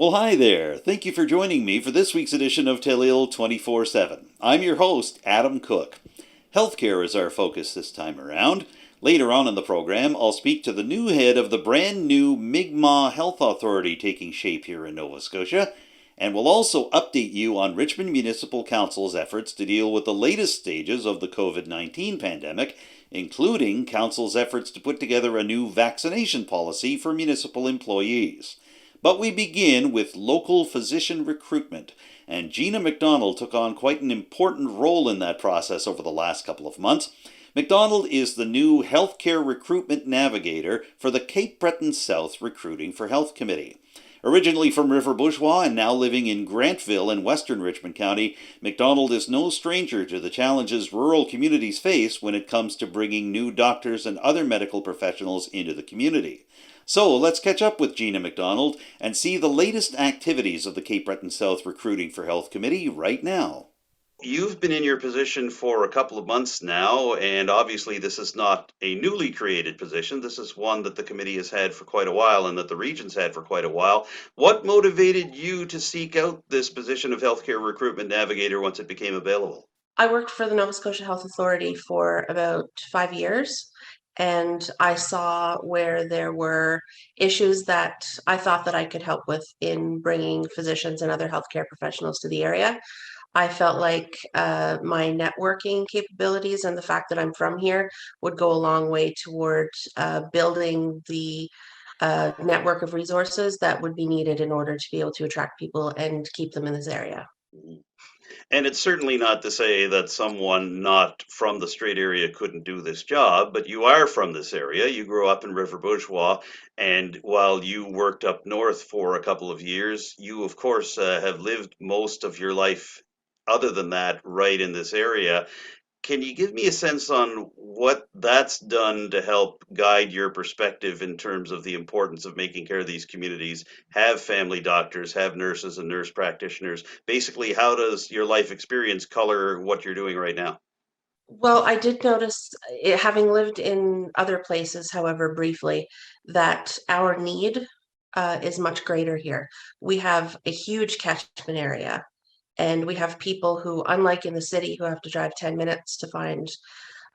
Well, hi there. Thank you for joining me for this week's edition of Telile 24/7. I'm your host, Adam Cooke. Healthcare is our focus this time around. Later on in the program, I'll speak to the new head of the brand new Mi'kmaq Health Authority taking shape here in Nova Scotia, and we'll also update you on Richmond Municipal Council's efforts to deal with the latest stages of the COVID-19 pandemic, including Council's efforts to put together a new vaccination policy for municipal employees. But we begin with local physician recruitment, and Gina MacDonald took on quite an important role in that process over the last couple of months. MacDonald is the new Healthcare Recruitment Navigator for the Cape Breton South Recruiting for Health Committee. Originally from River Bourgeois and now living in Grantville in western Richmond County, MacDonald is no stranger to the challenges rural communities face when it comes to bringing new doctors and other medical professionals into the community. So let's catch up with Gina MacDonald and see the latest activities of the Cape Breton South Recruiting for Health Committee right now. You've been in your position for a couple of months now, and obviously this is not a newly created position. This is one that the committee has had for quite a while and that the region's had for quite a while. What motivated you to seek out this position of Healthcare Recruitment Navigator once it became available? I worked for the Nova Scotia Health Authority for about 5 years, and I saw where there were issues that I thought that I could help with in bringing physicians and other healthcare professionals to the area. I felt like my networking capabilities and the fact that I'm from here would go a long way toward building the network of resources that would be needed in order to be able to attract people and keep them in this area. And it's certainly not to say that someone not from the Strait area couldn't do this job, but you are from this area. You grew up in River Bourgeois, and while you worked up north for a couple of years, you, of course, have lived most of your life, other than that, right in this area. Can you give me a sense on what that's done to help guide your perspective in terms of the importance of making care of these communities, have family doctors, have nurses and nurse practitioners? Basically, how does your life experience color what you're doing right now? Well, I did notice, having lived in other places, however, briefly, that our need is much greater here. We have a huge catchment area, and we have people who, unlike in the city, who have to drive 10 minutes to find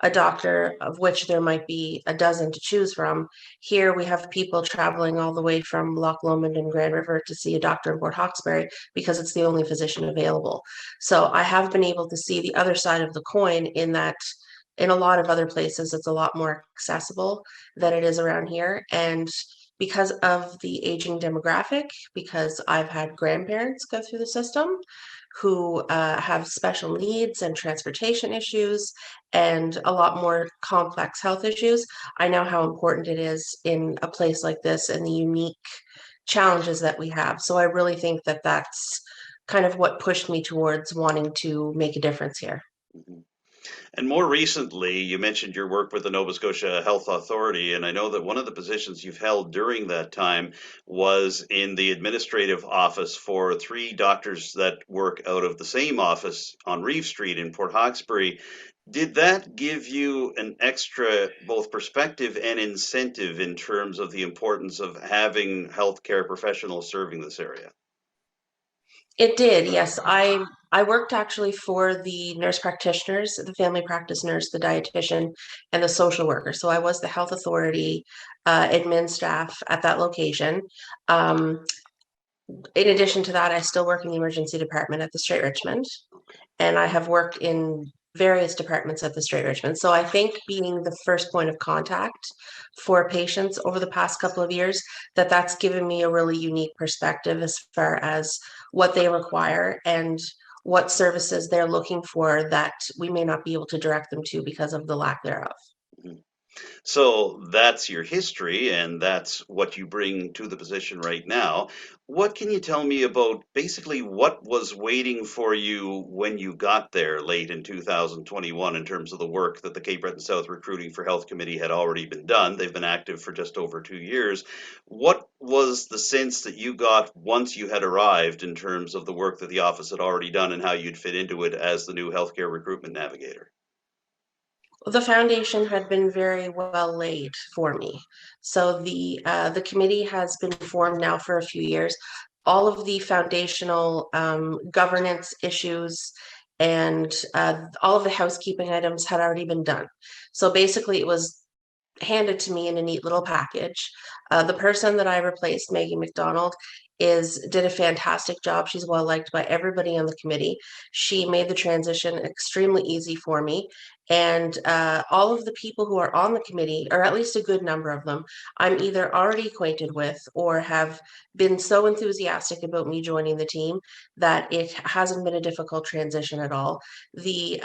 a doctor, of which there might be a dozen to choose from. Here we have people traveling all the way from Loch Lomond and Grand River to see a doctor in Port Hawkesbury because it's the only physician available. So I have been able to see the other side of the coin in that in a lot of other places it's a lot more accessible than it is around here. And because of the aging demographic, because I've had grandparents go through the system who have special needs and transportation issues and a lot more complex health issues, I know how important it is in a place like this and the unique challenges that we have. So I really think that that's kind of what pushed me towards wanting to make a difference here. Mhm. And more recently, you mentioned your work with the Nova Scotia Health Authority, and I know that one of the positions you've held during that time was in the administrative office for three doctors that work out of the same office on Reeve Street in Port Hawkesbury. Did that give you an extra both perspective and incentive in terms of the importance of having healthcare professionals serving this area? It did, yes. I worked actually for the nurse practitioners, the family practice nurse, the dietitian, and the social worker. So I was the health authority admin staff at that location. Um, in addition to that, I still work in the emergency department at the Strait Richmond, and I have worked in various departments at the Strait Richmond. So I think being the first point of contact for patients over the past couple of years, that's given me a really unique perspective as far as what they require and what services they're looking for that we may not be able to direct them to because of the lack thereof. So that's your history, and that's what you bring to the position right now. What can you tell me about basically what was waiting for you when you got there late in 2021 in terms of the work that the Cape Breton South Recruiting for Health Committee had already been done? They've been active for just over 2 years. What was the sense that you got once you had arrived in terms of the work that the office had already done and how you'd fit into it as the new healthcare recruitment navigator? The foundation had been very well laid for me. So the committee has been formed now for a few years. all of the foundational governance issues and all of the housekeeping items had already been done. So basically, it was handed to me in a neat little package. The person that I replaced, Maggie MacDonald, did a fantastic job. She's well liked by everybody on the committee. She made the transition extremely easy for me. And all of the people who are on the committee, or at least a good number of them, I'm either already acquainted with or have been so enthusiastic about me joining the team that it hasn't been a difficult transition at all. The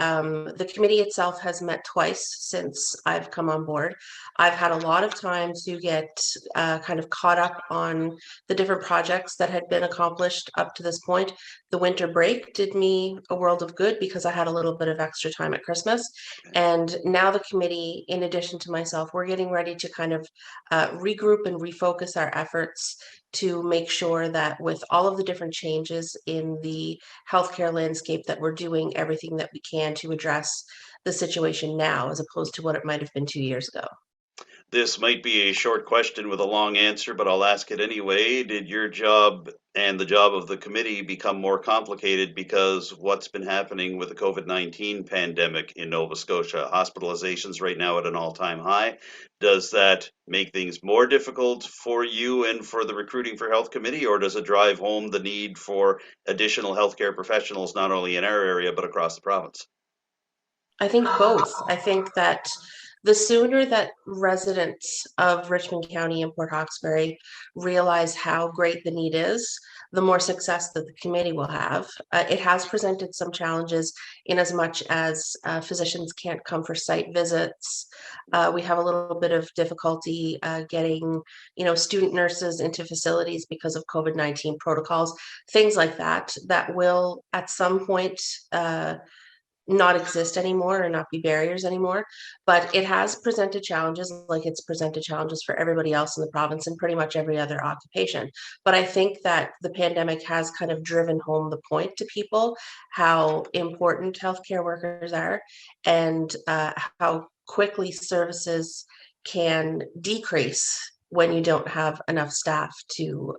committee itself has met twice since I've come on board. I've had a lot of time to get kind of caught up on the different projects that had been accomplished up to this point. The winter break did me a world of good because I had a little bit of extra time at Christmas. And now the committee, in addition to myself, we're getting ready to kind of regroup and refocus our efforts to make sure that with all of the different changes in the healthcare landscape that we're doing everything that we can to address the situation now as opposed to what it might have been 2 years ago. This might be a short question with a long answer, but I'll ask it anyway. Did your job and the job of the committee become more complicated because what's been happening with the COVID-19 pandemic in Nova Scotia? Hospitalizations right now at an all-time high. Does that make things more difficult for you and for the recruiting for health committee, or does it drive home the need for additional healthcare professionals, not only in our area, but across the province? I think both. I think that the sooner that residents of Richmond County and Port Hawkesbury realize how great the need is, the more success that the committee will have. It has presented some challenges in as much as physicians can't come for site visits. We have a little bit of difficulty getting, student nurses into facilities because of COVID-19 protocols, things like that, that will at some point not exist anymore or not be barriers anymore. But it has presented challenges like it's presented challenges for everybody else in the province and pretty much every other occupation. But I think that the pandemic has kind of driven home the point to people how important healthcare workers are and how quickly services can decrease when you don't have enough staff to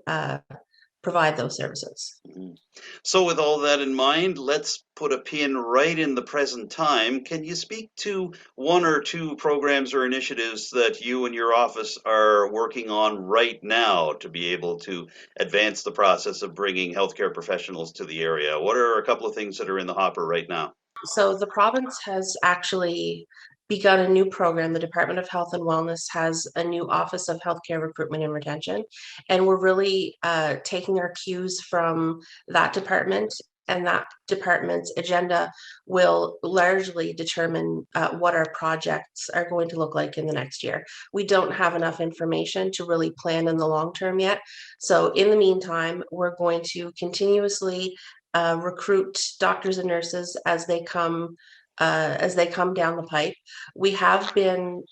provide those services. Mhm. So, with all that in mind, let's put a pin right in the present time. Can you speak to one or two programs or initiatives that you and your office are working on right now to be able to advance the process of bringing healthcare professionals to the area? What are a couple of things that are in the hopper right now? So the province has actually begun a new program. The Department of Health and Wellness has a new Office of Healthcare Recruitment and Retention, and we're really taking our cues from that department. And that department's agenda will largely determine what our projects are going to look like in the next year. We don't have enough information to really plan in the long term yet. So in the meantime, we're going to continuously recruit doctors and nurses as they come down the pipe. We have been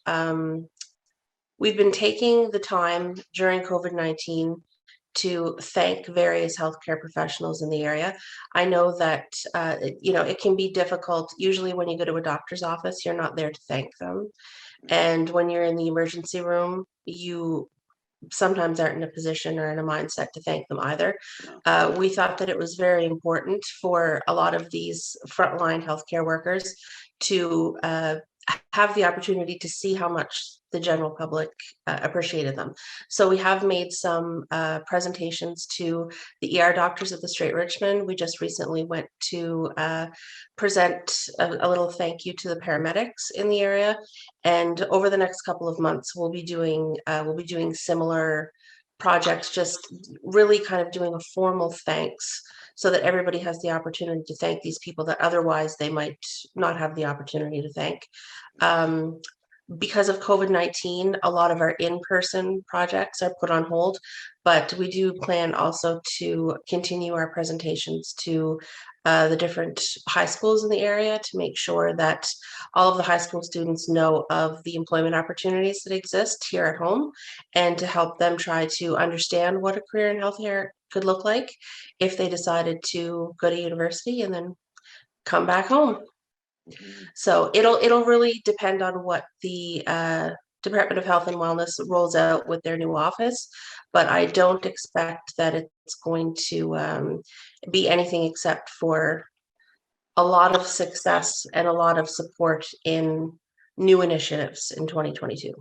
we've been taking the time during COVID-19 to thank various healthcare professionals in the area. I know that it can be difficult. Usually, when you go to a doctor's office, you're not there to thank them, and when you're in the emergency room, you sometimes aren't in a position or in a mindset to thank them either. Yeah. We thought that it was very important for a lot of these frontline healthcare workers to have the opportunity to see how much the general public appreciated them. So we have made some presentations to the ER doctors at the Straight Richmond. We just recently went to present a little thank you to the paramedics in the area. And over the next couple of months, we'll be doing similar projects, just really kind of doing a formal thanks so that everybody has the opportunity to thank these people that otherwise they might not have the opportunity to thank. Because of COVID-19, a lot of our in-person projects are put on hold, but we do plan also to continue our presentations to the different high schools in the area to make sure that all of the high school students know of the employment opportunities that exist here at home and to help them try to understand what a career in healthcare could look like if they decided to go to university and then come back home. So it'll really depend on what the Department of Health and Wellness rolls out with their new office, but I don't expect that it's going to be anything except for a lot of success and a lot of support in new initiatives in 2022.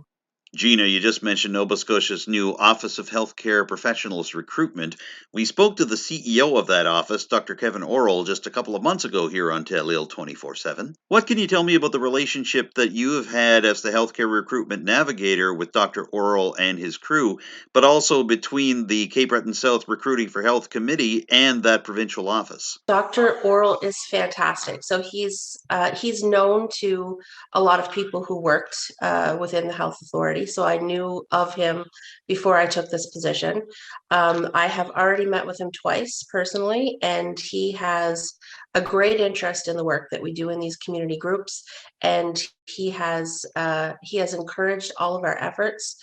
Gina, you just mentioned Nova Scotia's new Office of Healthcare Professionals Recruitment. We spoke to the CEO of that office, Dr. Kevin Orrell, just a couple of months ago here on Telile 24/7. What can you tell me about the relationship that you have had as the Healthcare Recruitment Navigator with Dr. Orrell and his crew, but also between the Cape Breton South Recruiting for Health Committee and that provincial office? Dr. Orrell is fantastic. So he's known to a lot of people who worked within the health authority. So I knew of him before I took this position. I have already met with him twice personally, and he has a great interest in the work that we do in these community groups. And he has encouraged all of our efforts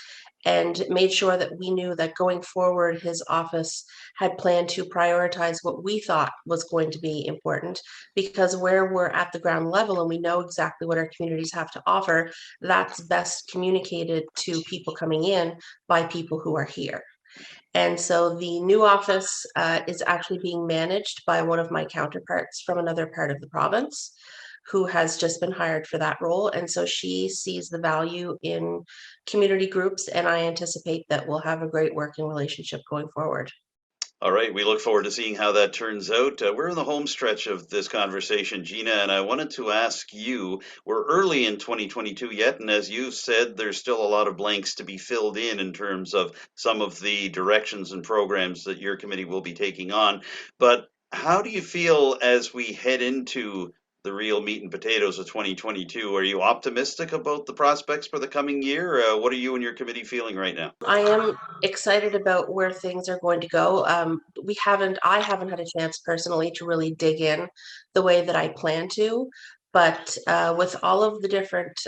and made sure that we knew that going forward, his office had planned to prioritize what we thought was going to be important, because where we're at the ground level and we know exactly what our communities have to offer, that's best communicated to people coming in by people who are here. And so the new office is actually being managed by one of my counterparts from another part of the province, who has just been hired for that role. And so she sees the value in community groups, and I anticipate that we'll have a great working relationship going forward. All right, we look forward to seeing how that turns out. We're in the home stretch of this conversation, Gina, and I wanted to ask you, we're early in 2022 yet, and as you've said, there's still a lot of blanks to be filled in terms of some of the directions and programs that your committee will be taking on. But how do you feel as we head into the real meat and potatoes of 2022? Are you optimistic about the prospects for the coming year? What are you and your committee feeling right now? I am excited about where things are going to go. I haven't had a chance personally to really dig in the way that I plan to, but with all of the different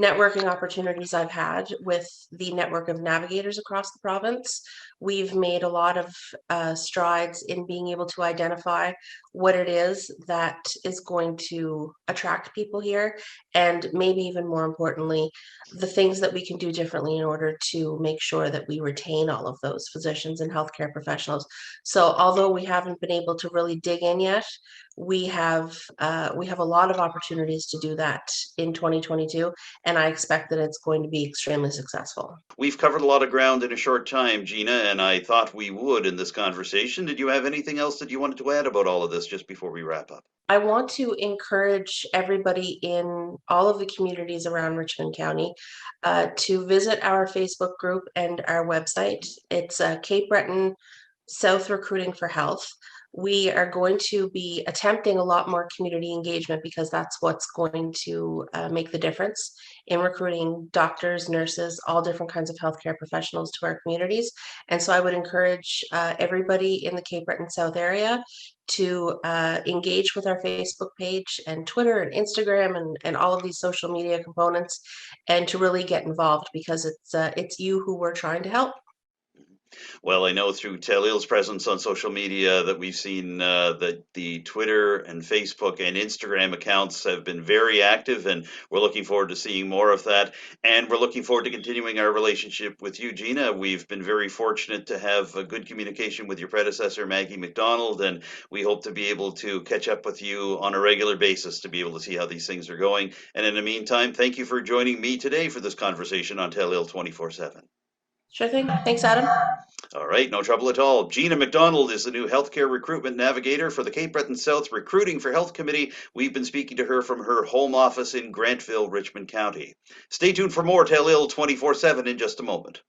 networking opportunities I've had with the network of navigators across the province, we've made a lot of strides in being able to identify what it is that is going to attract people here, and maybe even more importantly, the things that we can do differently in order to make sure that we retain all of those physicians and healthcare professionals. So although we haven't been able to really dig in yet, we have a lot of opportunities to do that in 2022, and I expect that it's going to be extremely successful. We've covered a lot of ground in a short time, Gina, and I thought we would in this conversation. Did you have anything else that you wanted to add about all of this just before we wrap up? I want to encourage everybody in all of the communities around Richmond County to visit our Facebook group and our website. It's Cape Breton South Recruiting for Health. We are going to be attempting a lot more community engagement, because that's what's going to make the difference in recruiting doctors, nurses, all different kinds of healthcare professionals to our communities. And so I would encourage everybody in the Cape Breton South area to engage with our Facebook page and Twitter and Instagram and all of these social media components, and to really get involved, because it's you who we're trying to help. Well, I know through Telile's presence on social media that we've seen that the Twitter and Facebook and Instagram accounts have been very active, and we're looking forward to seeing more of that. And we're looking forward to continuing our relationship with you, Gina. We've been very fortunate to have a good communication with your predecessor, Maggie MacDonald, and we hope to be able to catch up with you on a regular basis to be able to see how these things are going. And in the meantime, thank you for joining me today for this conversation on Telile 24/7. Sure thing. Thanks, Adam. All right, no trouble at all. Gina MacDonald is the new Healthcare Recruitment Navigator for the Cape Breton South Recruiting for Health Committee. We've been speaking to her from her home office in Grantville, Richmond County. Stay tuned for more Telile 24/7 in just a moment.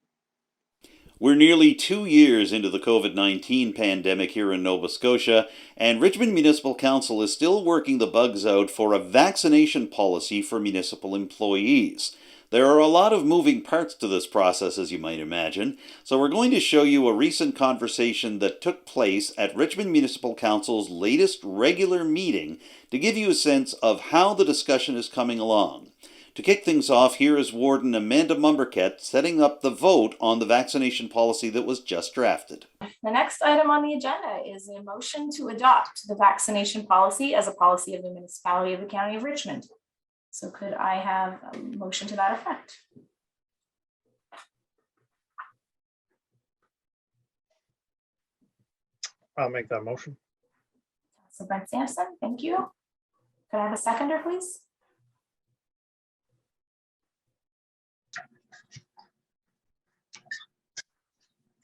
We're nearly 2 years into the COVID-19 pandemic here in Nova Scotia, and Richmond Municipal Council is still working the bugs out for a vaccination policy for municipal employees. There are a lot of moving parts to this process, as you might imagine, so we're going to show you a recent conversation that took place at Richmond Municipal Council's latest regular meeting to give you a sense of how the discussion is coming along. To kick things off, here is Warden Amanda Mumberket setting up the vote on the vaccination policy that was just drafted. The next item on the agenda is a motion to adopt the vaccination policy as a policy of the municipality of the County of Richmond. So could I have a motion to that effect? I'll make that motion. So Brent Sampson, thank you. Could I have a seconder, please?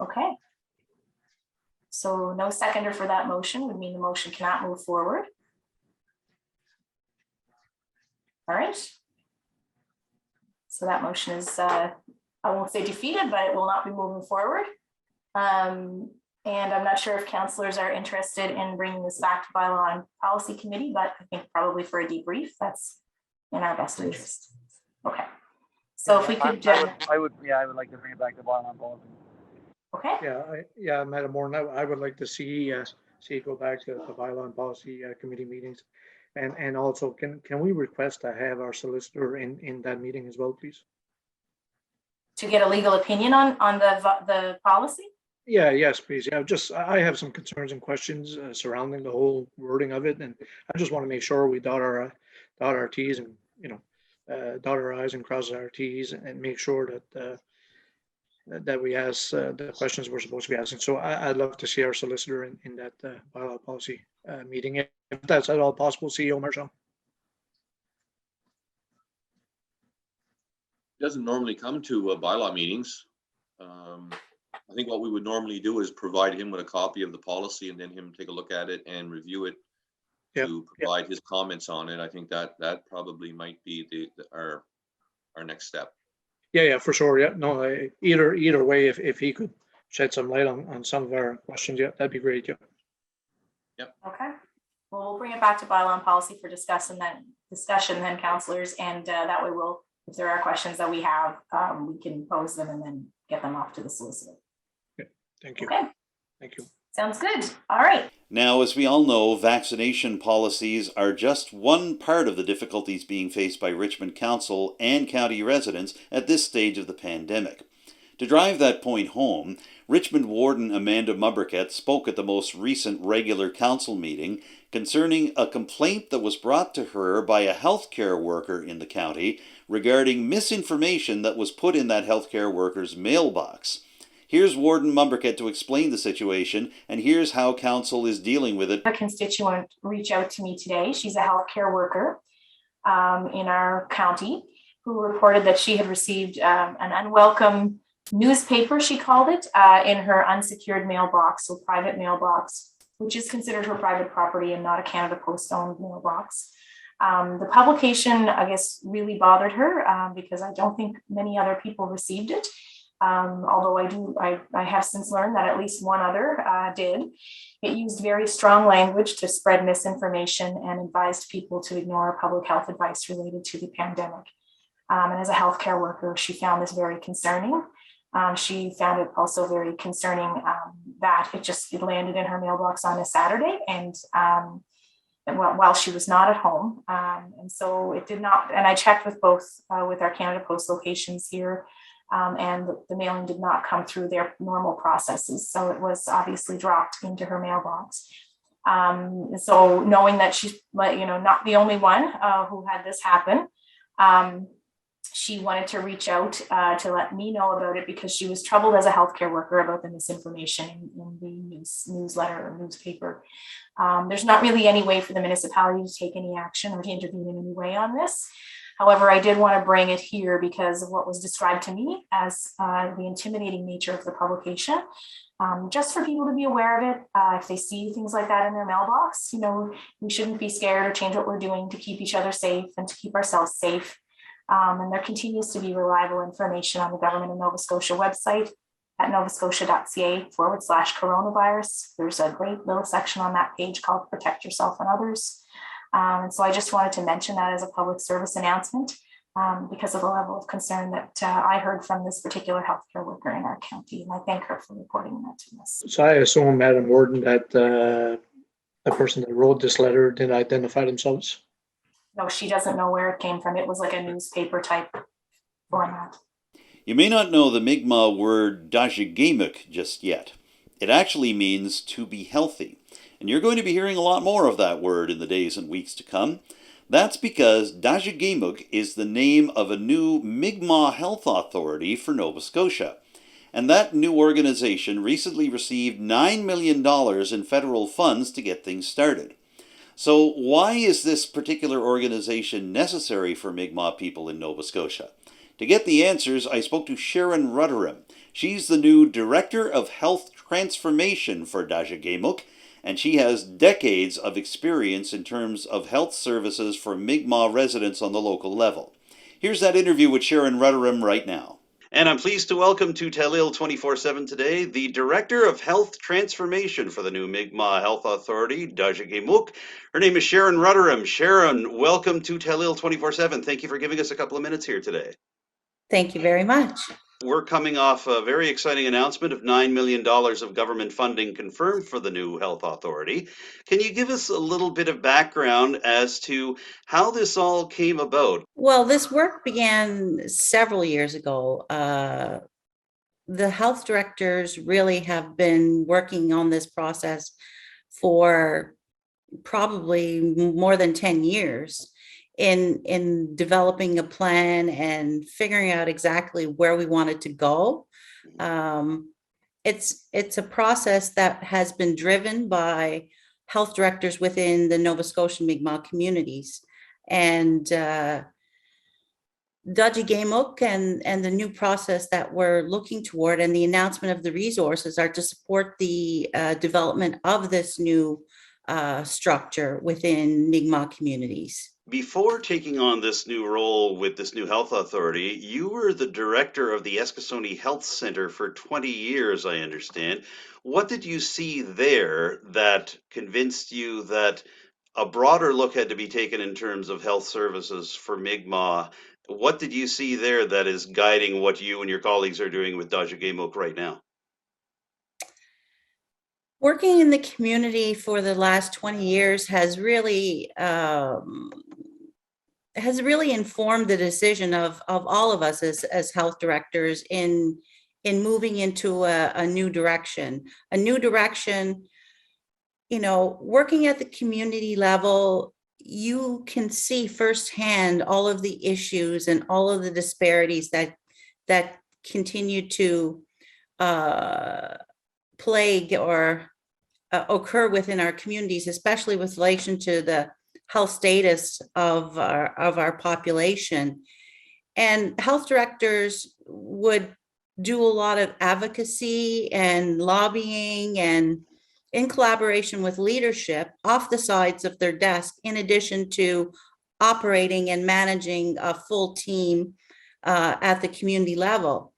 Okay. So no seconder for that motion would mean the motion cannot move forward. All right. So that motion is, I won't say defeated, but it will not be moving forward. And I'm not sure if councillors are interested in bringing this back to Bylaw and Policy Committee, but I think probably for a debrief, that's in our best interest. Okay. So if we could, I would like to bring it back to Bylaw and Policy. okay. Yeah, Madam Warren, I would like to see it go back to the Bylaw and Policy Committee meetings. And also, can we request to have our solicitor in that meeting as well, please? To get a legal opinion on the policy? Yeah, yes, please. Yeah, I have some concerns and questions surrounding the whole wording of it, and I just want to make sure we dot our T's and dot our I's and cross our T's, and make sure that we ask the questions we're supposed to be asking. So I'd love to see our solicitor in that bylaw policy meeting, if that's at all possible. CEO Marshall. Doesn't normally come to bylaw meetings. I think what we would normally do is provide him with a copy of the policy and then him take a look at it and review it to provide his comments on it. I think that probably might be our next step. Yeah, for sure. Yeah, no, either way, if he could shed some light on some of our questions, yeah, that'd be great. Yeah. Yep. Okay. Well, we'll bring it back to Bylaw and Policy for discussion then, councillors, and that way we'll, if there are questions that we have, we can pose them and then get them off to the solicitor. Thank you. Okay. Thank you. Sounds good. All right. Now, as we all know, vaccination policies are just one part of the difficulties being faced by Richmond Council and county residents at this stage of the pandemic. To drive that point home, Richmond Warden Amanda Mumberket spoke at the most recent regular council meeting concerning a complaint that was brought to her by a healthcare worker in the county regarding misinformation that was put in that healthcare worker's mailbox. Here's Warden Mumberket to explain the situation, and here's how council is dealing with it. A constituent reached out to me today. She's a healthcare worker in our county who reported that she had received an unwelcome newspaper, she called it, in her unsecured mailbox, so private mailbox, which is considered her private property and not a Canada Post owned mailbox. The publication, I guess, really bothered her because I don't think many other people received it. Although I have since learned that at least one other did. It used very strong language to spread misinformation and advised people to ignore public health advice related to the pandemic. And as a healthcare worker, she found this very concerning. She found it also very concerning that it landed in her mailbox on a Saturday and while she was not at home. And so it did not, and I checked with both with our Canada Post locations here, and the mailing did not come through their normal processes. So it was obviously dropped into her mailbox. So knowing that she's not the only one who had this happen, she wanted to reach out to let me know about it because she was troubled as a healthcare worker about the misinformation in the newsletter or newspaper. There's not really any way for the municipality to take any action or to intervene in any way on this. However, I did want to bring it here because of what was described to me as the intimidating nature of the publication. Just for people to be aware of it, if they see things like that in their mailbox, we shouldn't be scared or change what we're doing to keep each other safe and to keep ourselves safe. And there continues to be reliable information on the Government of Nova Scotia website at novascotia.ca/coronavirus. There's a great little section on that page called Protect Yourself and Others. And so I just wanted to mention that as a public service announcement because of the level of concern that I heard from this particular healthcare worker in our county. And I thank her for reporting that to us. So I assume, Madam Warden, that the person that wrote this letter didn't identify themselves? No, she doesn't know where it came from. It was like a newspaper type format. You may not know the Mi'kmaq word Tajikemeik just yet. It actually means to be healthy. And you're going to be hearing a lot more of that word in the days and weeks to come. That's because Tajikemeik is the name of a new Mi'kmaq Health Authority for Nova Scotia. And that new organization recently received $9 million in federal funds to get things started. So why is this particular organization necessary for Mi'kmaq people in Nova Scotia? To get the answers, I spoke to Sharon Rudderham. She's the new Director of Health Transformation for Tajikemeik, and she has decades of experience in terms of health services for Mi'kmaq residents on the local level. Here's that interview with Sharon Rudderham right now. And I'm pleased to welcome to Telile 24/7 today the Director of Health Transformation for the new Mi'kmaq Health Authority, Tajikemeik. Her name is Sharon Rudderham. Sharon, welcome to Telile 24/7. Thank you for giving us a couple of minutes here today. Thank you very much. We're coming off a very exciting announcement of $9 million of government funding confirmed for the new health authority. Can you give us a little bit of background as to how this all came about? Well, this work began several years ago. The health directors really have been working on this process for probably more than 10 years in developing a plan and figuring out exactly where we wanted to go. It's a process that has been driven by health directors within the Nova Scotian Mi'kmaq communities. And Tajikemeik and the new process that we're looking toward and the announcement of the resources are to support the development of this new structure within Mi'kmaq communities. Before taking on this new role with this new health authority, you were the director of the Eskasoni Health Center for 20 years, I understand. What did you see there that convinced you that a broader look had to be taken in terms of health services for Mi'kmaq? What did you see there that is guiding what you and your colleagues are doing with Tajikemeik right now? Working in the community for the last 20 years has really informed the decision of all of us as health directors in moving into a new direction. A new direction, you know, working at the community level, you can see firsthand all of the issues and all of the disparities that continue to plague or occur within our communities, especially with relation to the health status of our population. And health directors would do a lot of advocacy and lobbying and in collaboration with leadership off the sides of their desk, in addition to operating and managing a full team at the community level.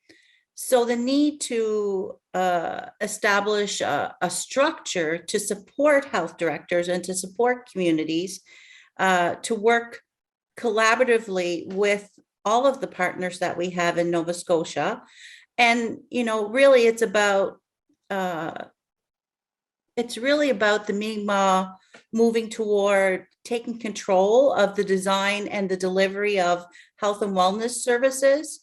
So the need to establish a structure to support health directors and to support communities to work collaboratively with all of the partners that we have in Nova Scotia. And, you know, really it's really about the Mi'kmaq moving toward taking control of the design and the delivery of health and wellness services.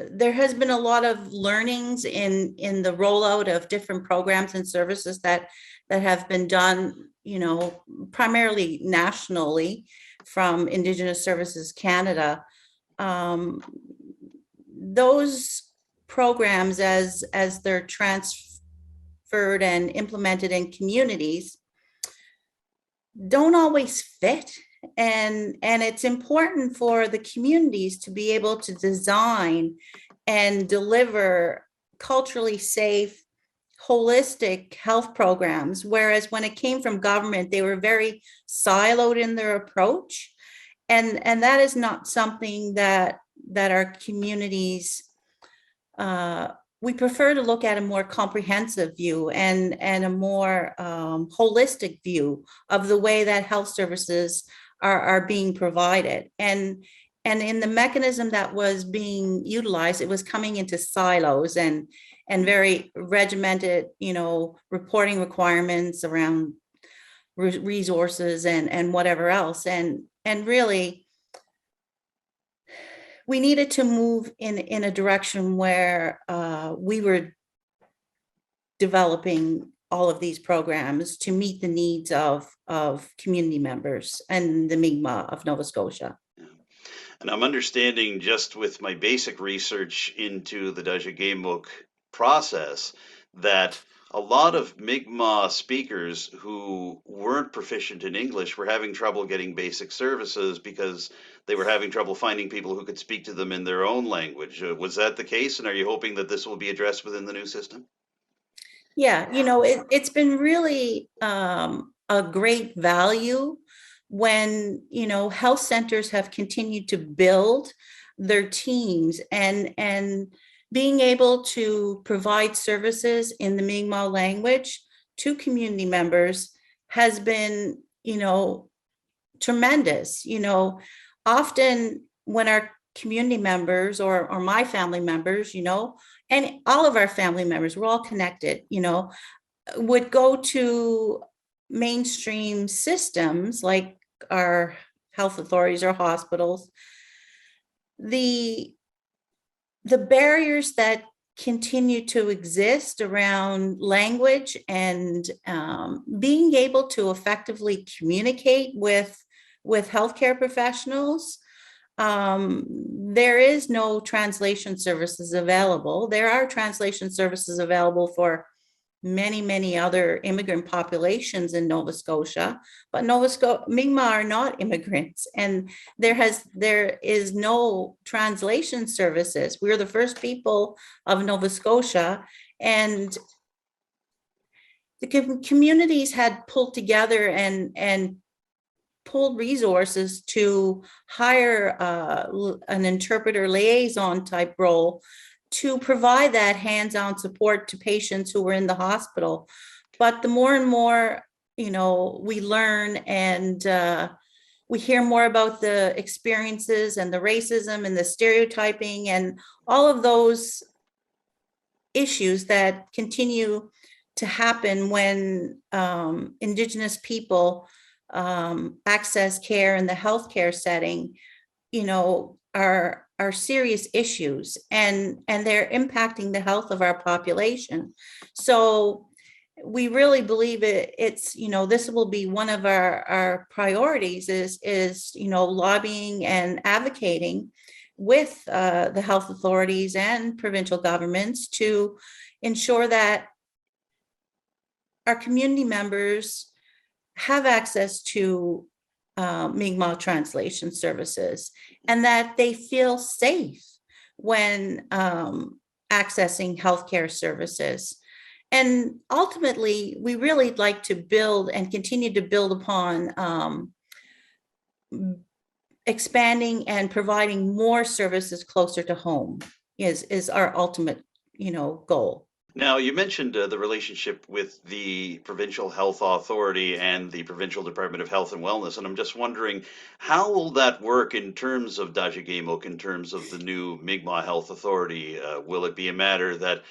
There has been a lot of learnings in the rollout of different programs and services that have been done, you know, primarily nationally from Indigenous Services Canada. Those programs, as they're transferred and implemented in communities, don't always fit. And it's important for the communities to be able to design and deliver culturally safe, holistic health programs. Whereas when it came from government, they were very siloed in their approach. And that is not something that our communities, we prefer to look at a more comprehensive view and a more holistic view of the way that health services are being provided. And in the mechanism that was being utilized, it was coming into silos and very regimented, you know, reporting requirements around resources and whatever else. And really, we needed to move in a direction where we were developing all of these programs to meet the needs of community members and the Mi'kmaq of Nova Scotia. And I'm understanding, just with my basic research into the Tajikemeik process, that a lot of Mi'kmaq speakers who weren't proficient in English were having trouble getting basic services because they were having trouble finding people who could speak to them in their own language. Was that the case? And are you hoping that this will be addressed within the new system? Yeah, it's been really a great value when, health centers have continued to build their teams and being able to provide services in the Mi'kmaq language to community members has been, tremendous. Often when our community members or my family members, and all of our family members, we're all connected, would go to mainstream systems like our health authorities or hospitals, the barriers that continue to exist around language and being able to effectively communicate with healthcare professionals. There is no translation services available. There are translation services available for many, many other immigrant populations in Nova Scotia, but Mi'kmaq are not immigrants, and there is no translation services. We're the first people of Nova Scotia, and the communities had pulled together and pulled resources to hire an interpreter liaison type role to provide that hands-on support to patients who were in the hospital. But the more and more, we learn and we hear more about the experiences and the racism and the stereotyping and all of those issues that continue to happen when Indigenous people access care in the healthcare setting, are serious issues, and they're impacting the health of our population. So we really believe it's this will be one of our priorities is lobbying and advocating with the health authorities and provincial governments to ensure that our community members have access to Mi'kmaq translation services, and that they feel safe when accessing healthcare services. And ultimately, we really like to build and continue to build upon expanding and providing more services closer to home is our ultimate, goal. Now, you mentioned the relationship with the Provincial Health Authority and the Provincial Department of Health and Wellness, and I'm just wondering, how will that work in terms of Tajikemeik, in terms of the new Mi'kmaq Health Authority? Will it be a matter that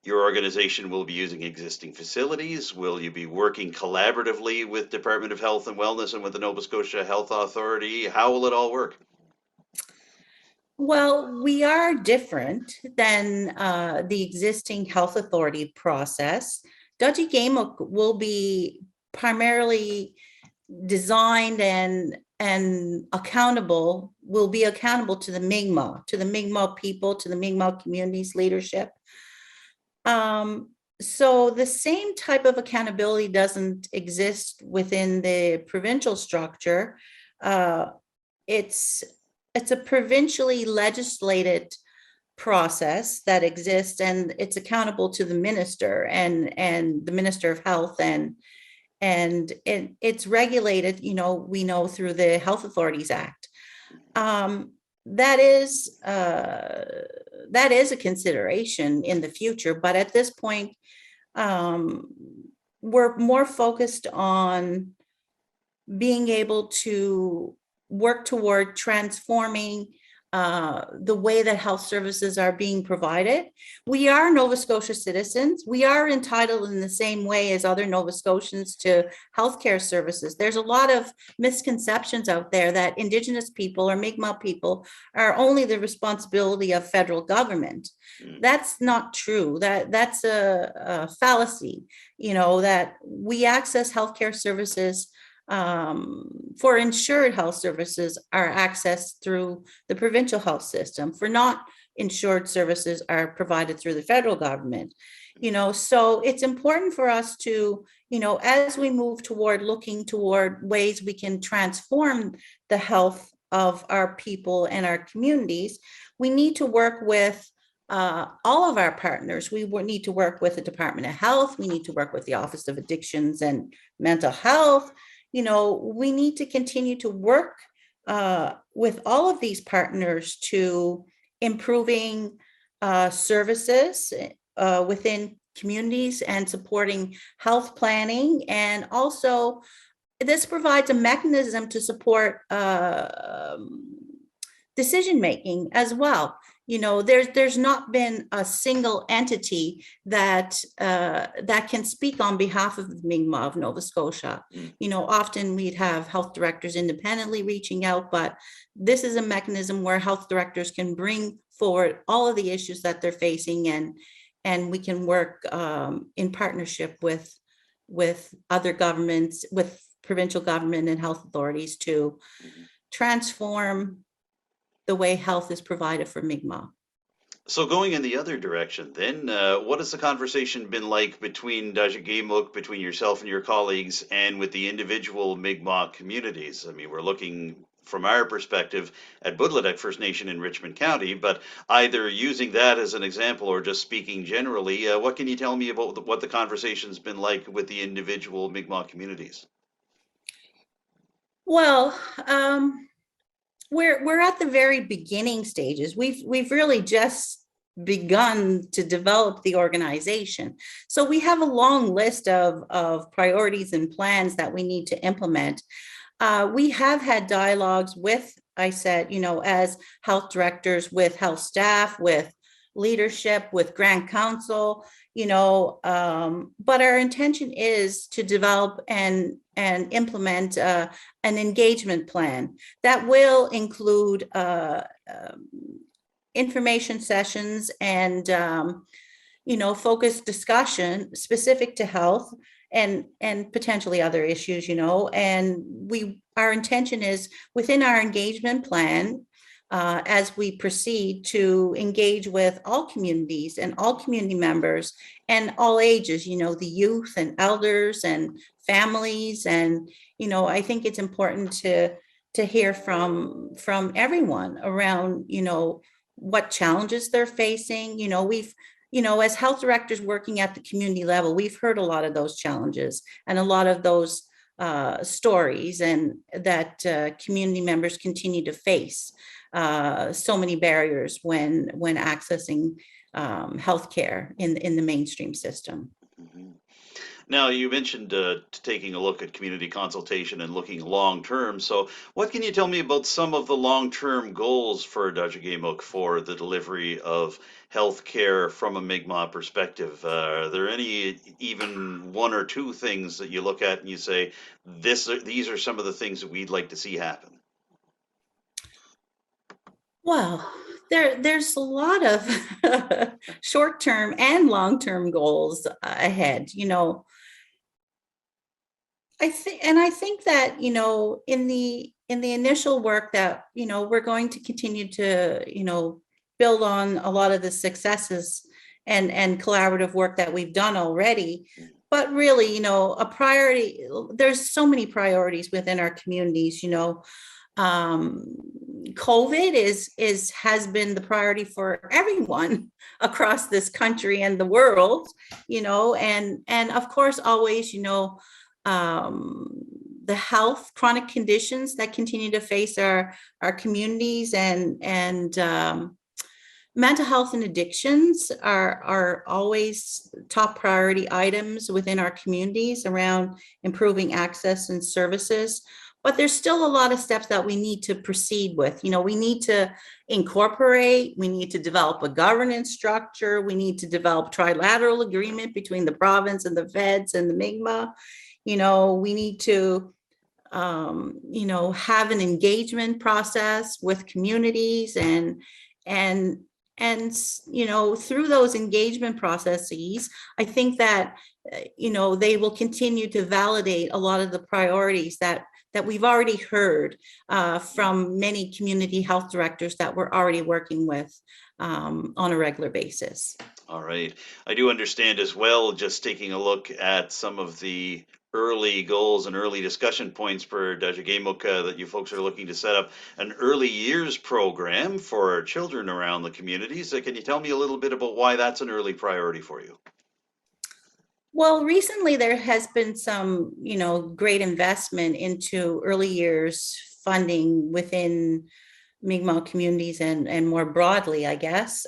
your organization will be using existing facilities? Will you be working collaboratively with Department of Health and Wellness and with the Nova Scotia Health Authority? How will it all work? Well, we are different than the existing health authority process. Tajikemeik will be primarily designed and accountable, will be accountable to the Mi'kmaq people, to the Mi'kmaq community's leadership. So the same type of accountability doesn't exist within the provincial structure. It's a provincially legislated process that exists, and it's accountable to the minister and the Minister of Health, and it's regulated, we know through the Health Authorities Act. That is a consideration in the future, but at this point, we're more focused on being able to work toward transforming the way that health services are being provided. We are Nova Scotia citizens. We are entitled in the same way as other Nova Scotians to healthcare services. There's a lot of misconceptions out there that Indigenous people or Mi'kmaq people are only the responsibility of federal government. That's not true. That's a fallacy, that we access healthcare services for insured health services are accessed through the provincial health system. For not insured services are provided through the federal government. So it's important for us to, as we move toward looking toward ways we can transform the health of our people and our communities, we need to work with all of our partners. We need to work with the Department of Health. We need to work with the Office of Addictions and Mental Health. We need to continue to work with all of these partners to improving services within communities and supporting health planning. And also, this provides a mechanism to support decision-making as well. There's not been a single entity that can speak on behalf of the Mi'kmaq of Nova Scotia. Often we'd have health directors independently reaching out, but this is a mechanism where health directors can bring forward all of the issues that they're facing, and we can work in partnership with other governments, with provincial government and health authorities to transform the way health is provided for Mi'kmaq. So going in the other direction, then, what has the conversation been like between Tajikemeik, between yourself and your colleagues, and with the individual Mi'kmaq communities? I mean, we're looking from our perspective at Budladak First Nation in Richmond County, but either using that as an example or just speaking generally, what can you tell me about what the conversation's been like with the individual Mi'kmaq communities? Well, we're at the very beginning stages. We've really just begun to develop the organization. So we have a long list of priorities and plans that we need to implement. We have had dialogues with, I said, as health directors, with health staff, with leadership, with Grand Council, but our intention is to develop and implement an engagement plan that will include information sessions and focused discussion specific to health and potentially other issues, and our intention is within our engagement plan, as we proceed, to engage with all communities and all community members and all ages, the youth and elders and families. And, I think it's important to hear from everyone around, what challenges they're facing. We've, as health directors working at the community level, we've heard a lot of those challenges and a lot of those stories, and that community members continue to face so many barriers when accessing healthcare in the mainstream system. Mm-hmm. Now, you mentioned taking a look at community consultation and looking long term. So, what can you tell me about some of the long term goals for Tajikemeik for the delivery of healthcare from a Mi'kmaq perspective? Are there any, even one or two things that you look at and you say, these are some of the things that we'd like to see happen? Well, there's a lot of short-term and long-term goals ahead. I think that in the initial work that we're going to continue to build on a lot of the successes and collaborative work that we've done already. But really, a priority. There's so many priorities within our communities. COVID has been the priority for everyone across this country and the world, and of course, always, the health, chronic conditions that continue to face our communities, and mental health and addictions are always top priority items within our communities around improving access and services. but there's still a lot of steps that we need to proceed with. We need to incorporate, we need to develop a governance structure, we need to develop trilateral agreement between the province and the feds and the Mi'kmaq. We need to have an engagement process with communities and through those engagement processes, I think that they will continue to validate a lot of the priorities that we've already heard from many community health directors that we're already working with on a regular basis. All right. I do understand as well, just taking a look at some of the early goals and early discussion points for Tajikemeik that you folks are looking to set up an early years program for children around the communities. Can you tell me a little bit about why that's an early priority for you? Well, recently there has been some, great investment into early years funding within Mi'kmaq communities and more broadly, I guess.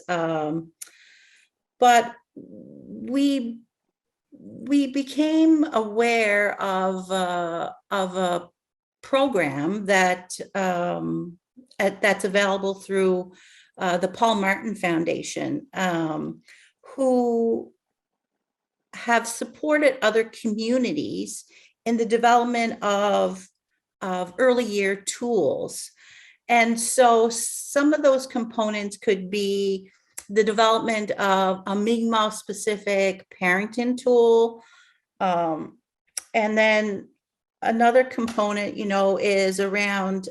But we became aware of a program that that's available through the Paul Martin Foundation, who have supported other communities in the development of early year tools. And so some of those components could be the development of a Mi'kmaq specific parenting tool. And then another component, is around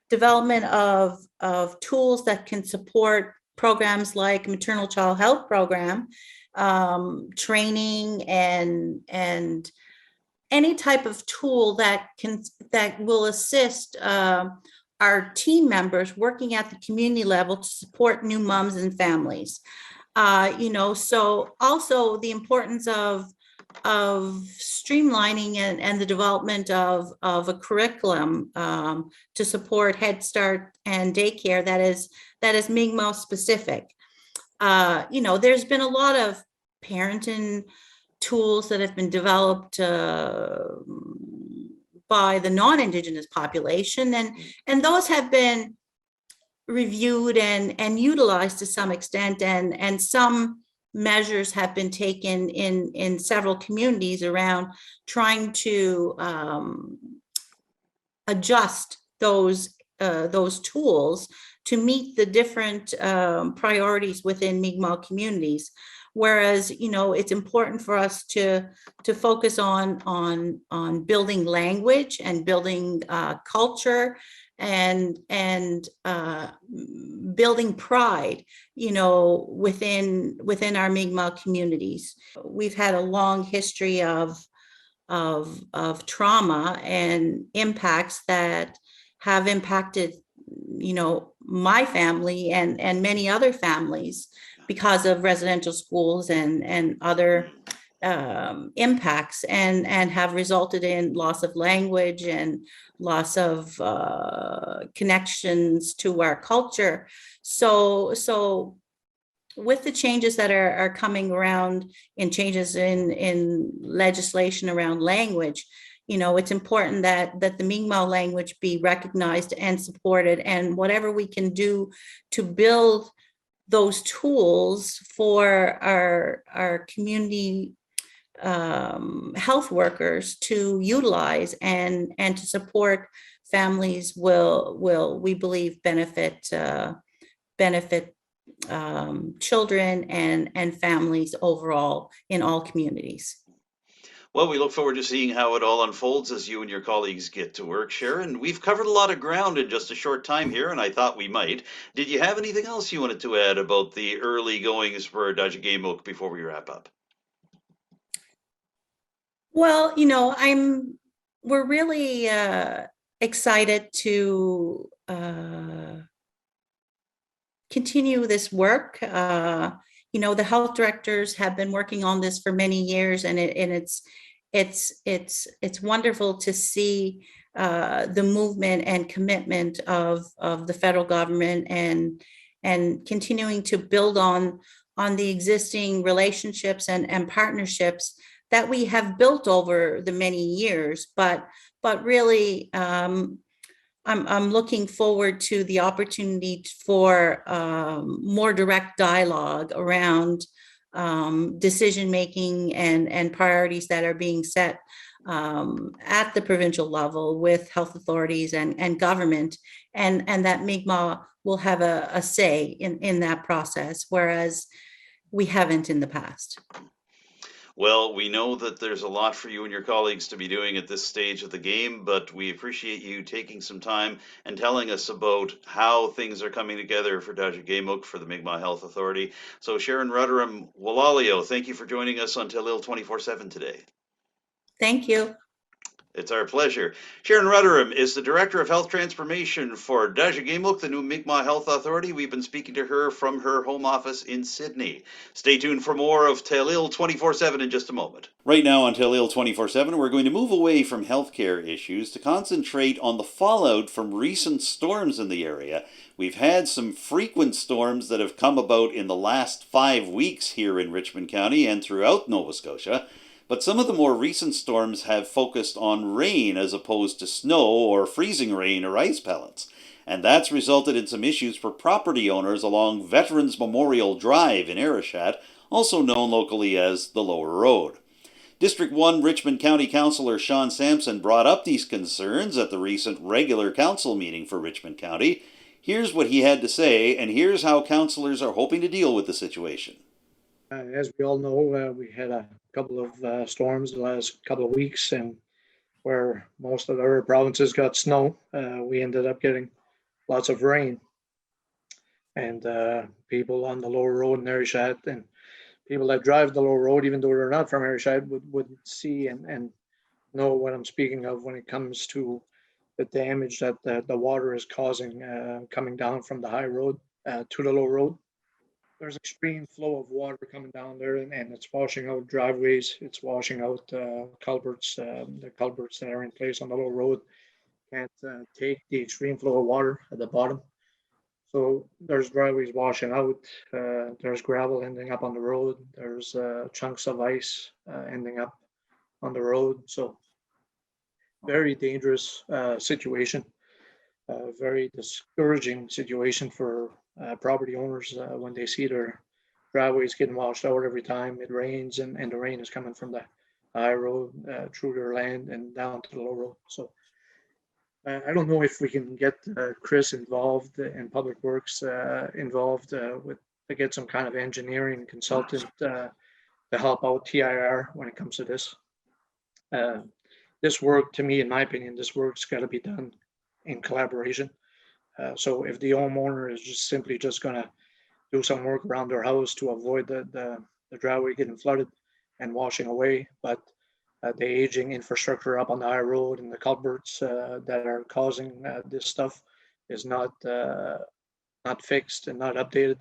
development of tools that can support programs like maternal child health program, training and any type of tool that will assist our team members working at the community level to support new moms and families. So also the importance of streamlining and the development of a curriculum to support Head Start and daycare that is Mi'kmaq specific. There's been a lot of parenting tools that have been developed by the non-Indigenous population, and those have been reviewed and utilized to some extent, and some measures have been taken in several communities around trying to adjust those tools to meet the different priorities within Mi'kmaq communities. Whereas, it's important for us to focus on building language and building culture and building pride, within our Mi'kmaq communities. We've had a long history of trauma and impacts that have impacted, my family and many other families because of residential schools and other impacts, and have resulted in loss of language and loss of connections to our culture. So with the changes that are coming around in changes in legislation around language, it's important that the Mi'kmaq language be recognized and supported, and whatever we can do to build those tools for our community health workers to utilize and to support families will we believe benefit children and families overall in all communities. Well, we look forward to seeing how it all unfolds as you and your colleagues get to work, Sharon. We've covered a lot of ground in just a short time here, and I thought we might. Did you have anything else you wanted to add about the early goings for Tajikemeik before we wrap up? Well, we're really excited to continue this work. The health directors have been working on this for many years, and it's wonderful to see the movement and commitment of the federal government and continuing to build on the existing relationships and partnerships that we have built over the many years, but really, I'm looking forward to the opportunity for more direct dialogue around decision making and priorities that are being set at the provincial level with health authorities and government, and that Mi'kmaq will have a say in that process, whereas we haven't in the past. Well, we know that there's a lot for you and your colleagues to be doing at this stage of the game, but we appreciate you taking some time and telling us about how things are coming together for Tajikemeik, for the Mi'kmaq Health Authority. So Sharon Rudderham, Walalio, thank you for joining us on Telile 24/7 today. Thank you. It's our pleasure. Sharon Rudderham is the Director of Health Transformation for Tajikemeik, the new Mi'kmaq Health Authority. We've been speaking to her from her home office in Sydney. Stay tuned for more of Telile 24/7 in just a moment. Right now on Telile 24/7, we're going to move away from healthcare issues to concentrate on the fallout from recent storms in the area. We've had some frequent storms that have come about in the last 5 weeks here in Richmond County and throughout Nova Scotia. But some of the more recent storms have focused on rain as opposed to snow or freezing rain or ice pellets. And that's resulted in some issues for property owners along Veterans Memorial Drive in Arishat, also known locally as the Lower Road. District 1 Richmond County Councillor Sean Sampson brought up these concerns at the recent regular council meeting for Richmond County. Here's what he had to say, and here's how councillors are hoping to deal with the situation. As we all know, we had a couple of storms the last couple of weeks, and where most of our provinces got snow, we ended up getting lots of rain. And people on the Lower Road in Arishat and people that drive the Lower Road, even though they're not from Arishat, would see and know what I'm speaking of when it comes to the damage that the water is causing coming down from the high road to the low road. There's extreme flow of water coming down there, and it's washing out driveways. It's washing out culverts. The culverts that are in place on the low road can't take the extreme flow of water at the bottom. So there's driveways washing out. There's gravel ending up on the road. There's chunks of ice ending up on the road. So very dangerous situation. Very discouraging situation for property owners when they see their driveways getting washed out every time it rains, and the rain is coming from the high road through their land and down to the low road. So I don't know if we can get Chris involved and Public Works involved to get some kind of engineering consultant to help out TIR when it comes to this. This work, to me, in my opinion, this work's got to be done in collaboration. So if the homeowner is just simply just going to do some work around their house to avoid the driveway getting flooded and washing away, but the aging infrastructure up on the high road and the culverts that are causing this stuff is not fixed and not updated,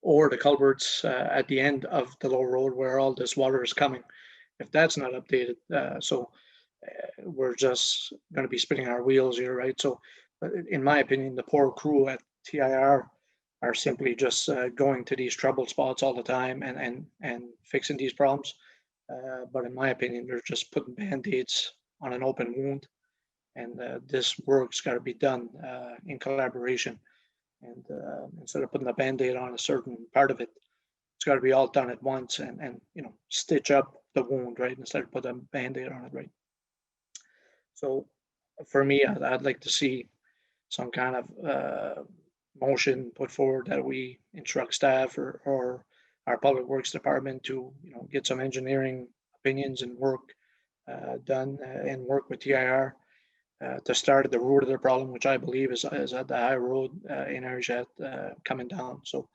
or the culverts at the end of the low road where all this water is coming, if that's not updated, so we're just going to be spinning our wheels here, right? So in my opinion, the poor crew at TIR are simply just going to these trouble spots all the time and fixing these problems. But in my opinion, they're just putting band-aids on an open wound, and this work's got to be done in collaboration. And instead of putting a band-aid on a certain part of it, it's got to be all done at once and stitch up the wound, right? Instead of putting a band-aid on it, right? So for me, I'd like to see some kind of motion put forward that we instruct staff or our Public Works Department to get some engineering opinions and work done and work with TIR to start at the root of the problem, which I believe is at the high road in Arishat coming down. So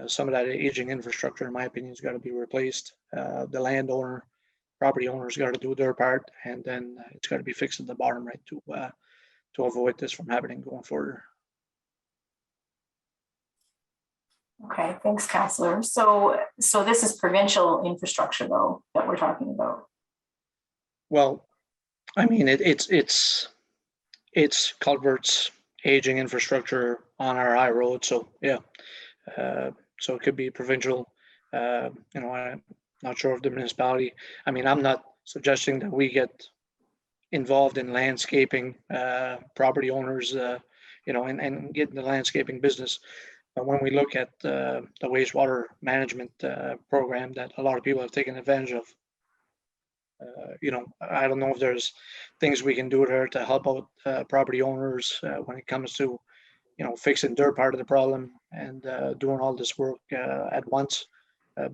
some of that aging infrastructure, in my opinion, has got to be replaced. The landowner, property owners got to do their part, and then it's got to be fixed at the bottom, right, to avoid this from happening going forward. Okay, thanks, Councillor. So this is provincial infrastructure, though, that we're talking about. Well, I mean, it's culverts, aging infrastructure on our high road. So yeah, so it could be provincial. not sure if the municipality, I mean, I'm not suggesting that we get involved in landscaping, property owners, and get in the landscaping business. But when we look at the wastewater management program that a lot of people have taken advantage of, I don't know if there's things we can do there to help out property owners when it comes to, fixing their part of the problem and doing all this work at once.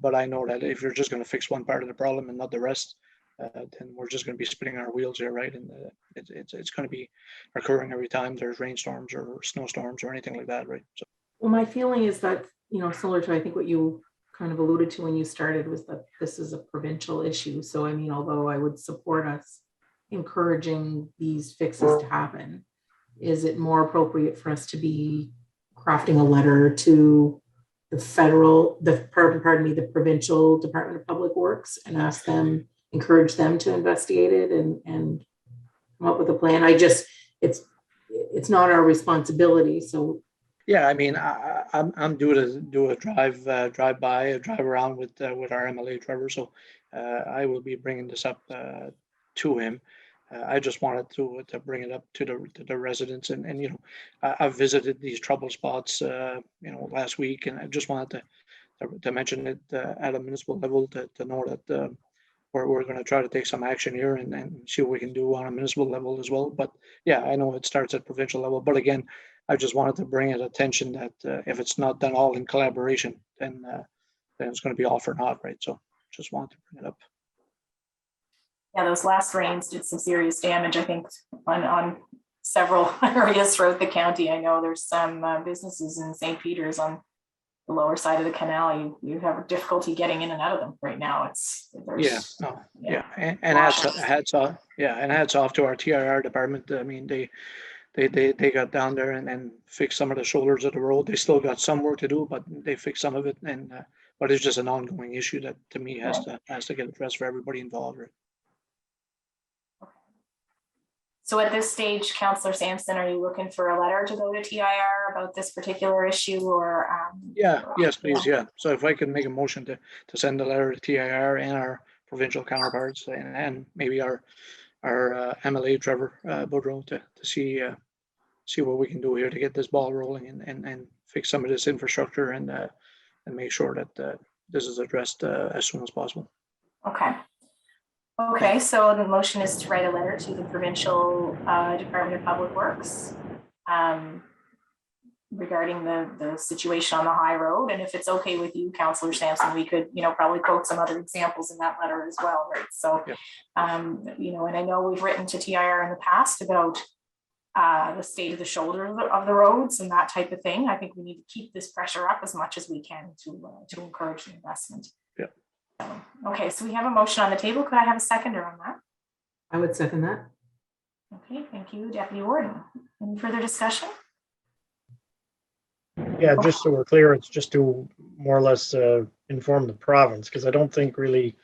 But I know that if you're just going to fix one part of the problem and not the rest, then we're just going to be spinning our wheels here, right? And it's going to be occurring every time there's rainstorms or snowstorms or anything like that, right? So. Well, my feeling is that, similar to, I think what you kind of alluded to when you started, was that this is a provincial issue. So, I mean, although I would support us encouraging these fixes to happen, is it more appropriate for us to be crafting a letter to the provincial Department of Public Works and encourage them to investigate it and come up with a plan? It's not our responsibility. So yeah, I mean, I'm due to do a drive around with our MLA Trevor. So I will be bringing this up to him. I just wanted to bring it up to the residents, and I've visited these trouble spots last week, and I just wanted to mention it at a municipal level to know that we're going to try to take some action here and see what we can do on a municipal level as well. But yeah, I know it starts at provincial level, but again, I just wanted to bring it attention that if it's not done all in collaboration, then it's going to be all for naught, right? So just wanted to bring it up. Yeah, those last rains did some serious damage, I think, on several areas throughout the county. I know there's some businesses in St. Peter's on the lower side of the canal. You have difficulty getting in and out of them right now. And hats off to our TIR department. I mean, they got down there and fixed some of the shoulders of the road. They still got some work to do, but they fixed some of it. But it's just an ongoing issue that to me has to get addressed for everybody involved. Right? So at this stage, Councillor Sampson, are you looking for a letter to go to TIR about this particular issue, or? Yes, please. Yeah. So if I can make a motion to send a letter to TIR and our provincial counterparts and maybe our MLA Trevor Boudreau to see what we can do here to get this ball rolling and fix some of this infrastructure and make sure that this is addressed as soon as possible. Okay, so the motion is to write a letter to the provincial Department of Public Works regarding the situation on the high road. And if it's okay with you, Councillor Sampson, we could, probably quote some other examples in that letter as well, right? So, and I know we've written to TIR in the past about the state of the shoulder of the roads and that type of thing. I think we need to keep this pressure up as much as we can to encourage the investment. Yeah. Okay, so we have a motion on the table. Could I have a seconder on that? I would second that. Okay, thank you, Deputy Warden. Any further discussion? Yeah, just so we're clear, it's just to more or less inform the province, because I don't think really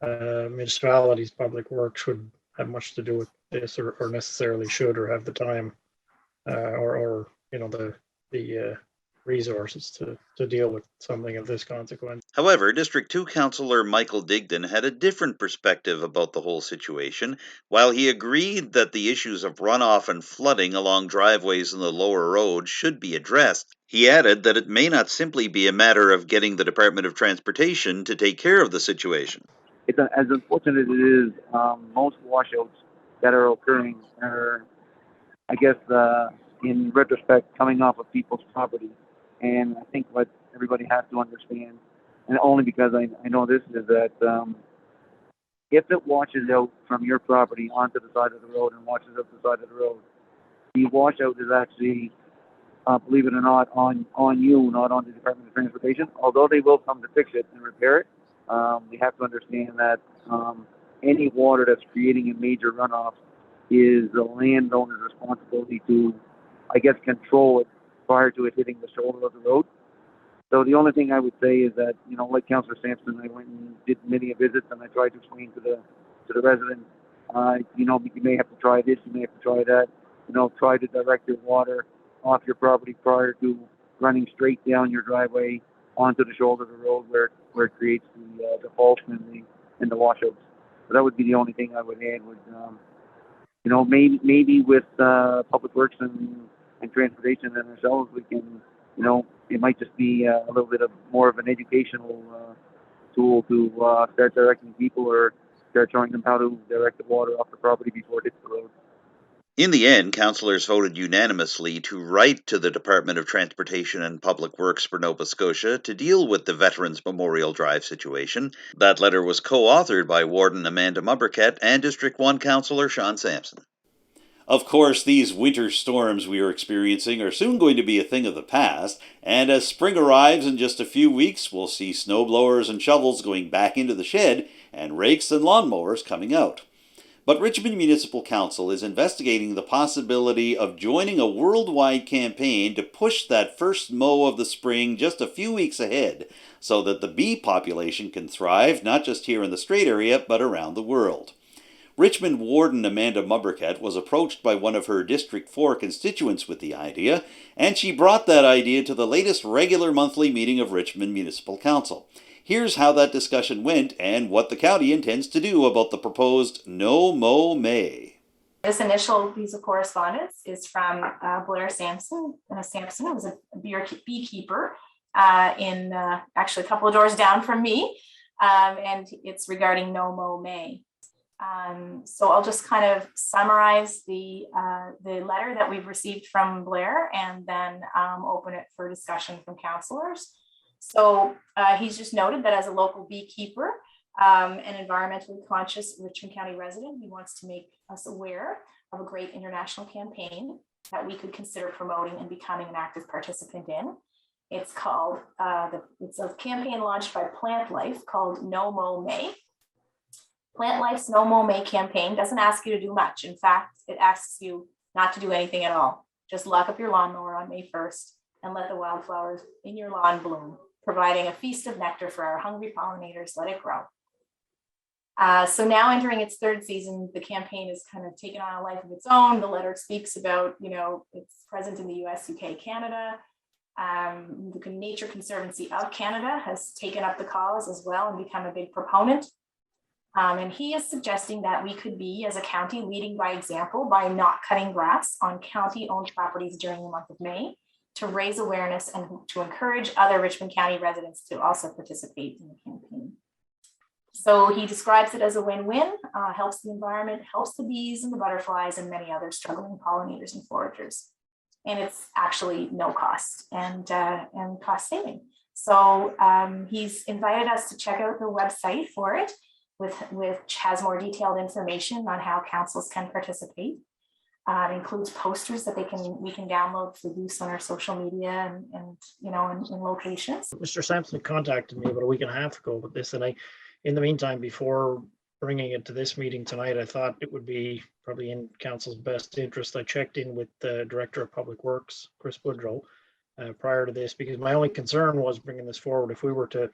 municipalities, public works would have much to do with this or necessarily should or have the time or the resources to deal with something of this consequence. However, District 2 Councillor Michael Digdon had a different perspective about the whole situation. While he agreed that the issues of runoff and flooding along driveways in the lower road should be addressed, he added that it may not simply be a matter of getting the Department of Transportation to take care of the situation. It's as unfortunate as it is, most washouts that are occurring are, I guess, in retrospect, coming off of people's property. And I think what everybody has to understand, and only because I know this, is that if it washes out from your property onto the side of the road and washes up the side of the road, the washout is actually, believe it or not, on you, not on the Department of Transportation. Although they will come to fix it and repair it, we have to understand that any water that's creating a major runoff is the landowner's responsibility to, I guess, control it prior to it hitting the shoulder of the road. So the only thing I would say is that, like Councillor Sampson, I went and did many visits, and I tried to explain to the residents, you may have to try this, you may have to try that, try to direct your water off your property prior to running straight down your driveway onto the shoulder of the road where where it creates the faults and the washouts. So that would be the only thing I would add. Would maybe with Public Works and Transportation and ourselves, we can, it might just be a little bit of more of an educational tool to start directing people or start showing them how to direct the water off the property before it hits the road. In the end, councillors voted unanimously to write to the Department of Transportation and Public Works for Nova Scotia to deal with the Veterans Memorial Drive situation. That letter was co-authored by Warden Amanda Mumberket and District 1 Councillor Sean Sampson. Of course, these winter storms we are experiencing are soon going to be a thing of the past, and as spring arrives in just a few weeks, we'll see snowblowers and shovels going back into the shed and rakes and lawnmowers coming out. But Richmond Municipal Council is investigating the possibility of joining a worldwide campaign to push that first mow of the spring just a few weeks ahead, so that the bee population can thrive not just here in the Strait area, but around the world. Richmond Warden Amanda Mumberket was approached by one of her District 4 constituents with the idea, and she brought that idea to the latest regular monthly meeting of Richmond Municipal Council. Here's how that discussion went and what the county intends to do about the proposed No Mow May. This initial piece of correspondence is from Blair Sampson. Sampson was a beekeeper in actually a couple of doors down from me, and it's regarding No Mow May. So I'll just kind of summarize the letter that we've received from Blair and then open it for discussion from councillors. So he's just noted that as a local beekeeper, an environmentally conscious Richmond County resident, he wants to make us aware of a great international campaign that we could consider promoting and becoming an active participant in. It's called, it's a campaign launched by Plant Life called No Mow May. Plant Life's No Mow May campaign doesn't ask you to do much. In fact, it asks you not to do anything at all. Just lock up your lawnmower on May 1st and let the wildflowers in your lawn bloom, providing a feast of nectar for our hungry pollinators. Let it grow. So now entering its third season, the campaign has kind of taken on a life of its own. The letter speaks about, it's present in the US, UK, Canada. The Nature Conservancy of Canada has taken up the cause as well and become a big proponent. And he is suggesting that we could be, as a county, leading by example by not cutting grass on county-owned properties during the month of May to raise awareness and to encourage other Richmond County residents to also participate in the campaign. So he describes it as a win-win, helps the environment, helps the bees and the butterflies and many other struggling pollinators and foragers. And it's actually no cost and cost saving. So he's invited us to check out the website for it, which has more detailed information on how councils can participate. It includes posters that we can download for use on our social media and in locations. Mr. Sampson contacted me about a week and a half ago with this, and in the meantime, before bringing it to this meeting tonight, I thought it would be probably in council's best interest. I checked in with the Director of Public Works, Chris Woodrow, prior to this, because my only concern was bringing this forward. If we were to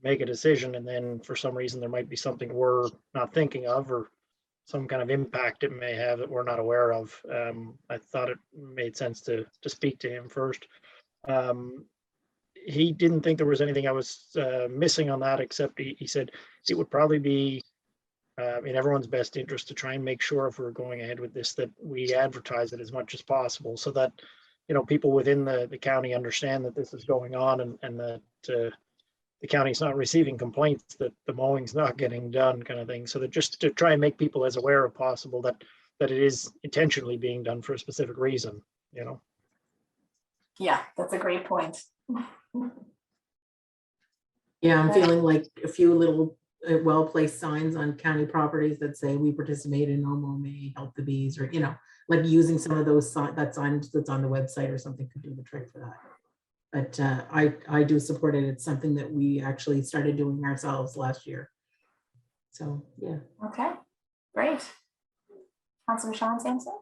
make a decision and then for some reason there might be something we're not thinking of or some kind of impact it may have that we're not aware of, I thought it made sense to speak to him first. He didn't think there was anything I was missing on that, except he said it would probably be in everyone's best interest to try and make sure, if we're going ahead with this, that we advertise it as much as possible so that people within the county understand that this is going on and that the county's not receiving complaints that the mowing's not getting done, kind of thing. So that just to try and make people as aware as possible that it is intentionally being done for a specific reason, Yeah, that's a great point. Yeah, I'm feeling like a few little well-placed signs on county properties that say we participate in No Mow May, help the bees, or like using some of those that sign that's on the website or something could do the trick for that. But I do support it. It's something that we actually started doing ourselves last year. So yeah. Okay, great. Councilor Sean Sampson?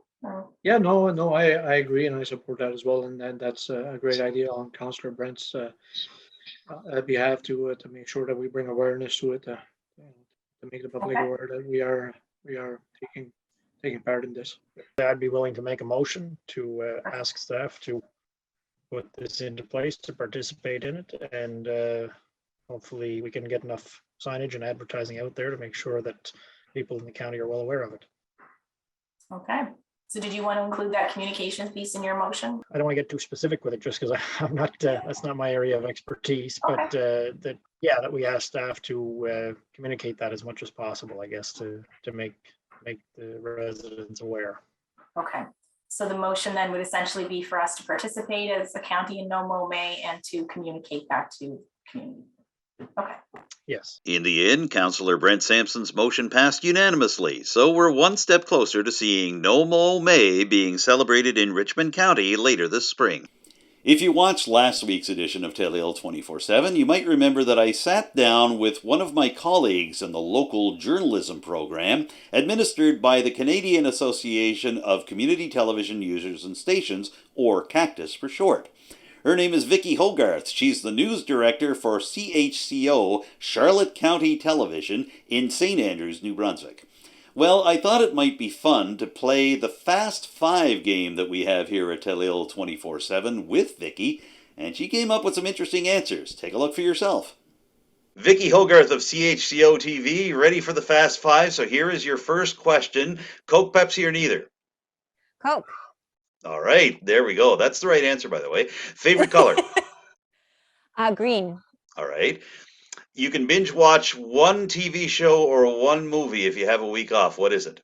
Yeah, no, I agree and I support that as well. And that's a great idea on Councillor Brent's behalf to make sure that we bring awareness to it, to make the public aware that we are taking part in this. I'd be willing to make a motion to ask staff to put this into place to participate in it, and hopefully we can get enough signage and advertising out there to make sure that people in the county are well aware of it. Okay. So did you want to include that communications piece in your motion? I don't want to get too specific with it just because I'm not, that's not my area of expertise, but that we ask staff to communicate that as much as possible, I guess, to make the residents aware. Okay. So the motion then would essentially be for us to participate as a county in No Mow May and to communicate that to community. Okay. Yes. In the end, Councillor Brent Sampson's motion passed unanimously, so we're one step closer to seeing No Mow May being celebrated in Richmond County later this spring. If you watched last week's edition of Telile 24/7, you might remember that I sat down with one of my colleagues in the local journalism program administered by the Canadian Association of Community Television Users and Stations, or CACTUS for short. Her name is Vicki Hogarth. She's the news director for CHCO Charlotte County Television in St. Andrews, New Brunswick. Well, I thought it might be fun to play the Fast 5 game that we have here at Telile 24/7 with Vicki, and she came up with some interesting answers. Take a look for yourself. Vicki Hogarth of CHCO-TV, ready for the Fast 5? So here is your first question. Coke, Pepsi, or neither? Coke. All right, there we go. That's the right answer, by the way. Favorite color? Green. All right. You can binge watch one TV show or one movie if you have a week off. What is it?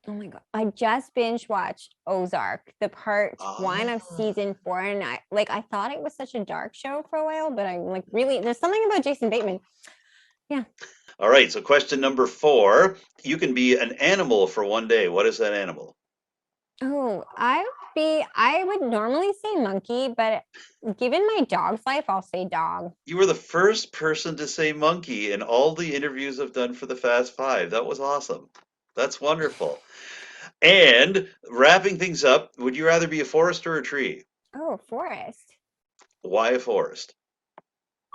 Oh my God. I just binge watched Ozark, the part 1 of season 4. And I thought it was such a dark show for a while, but I'm like, really, there's something about Jason Bateman. Yeah. All right. So question number 4, you can be an animal for one day. What is that animal? Oh, I would normally say monkey, but given my dog's life, I'll say dog. You were the first person to say monkey in all the interviews I've done for the Fast 5. That was awesome. That's wonderful. And wrapping things up, would you rather be a forest or a tree? Oh, forest. Why a forest?